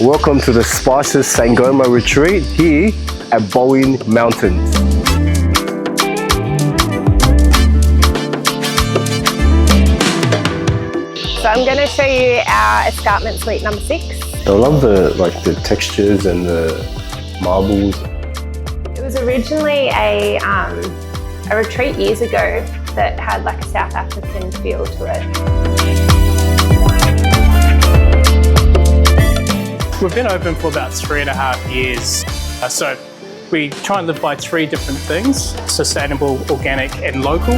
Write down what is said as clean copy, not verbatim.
Welcome to the Spices Sangoma retreat here at Bowen Mountains. So I'm going to show you our escarpment suite number 6. I love the textures and the marbles. It was originally a retreat years ago that had like a South African feel to it. We've been open for about 3.5 years. So we try and live by 3 different things: sustainable, organic and local.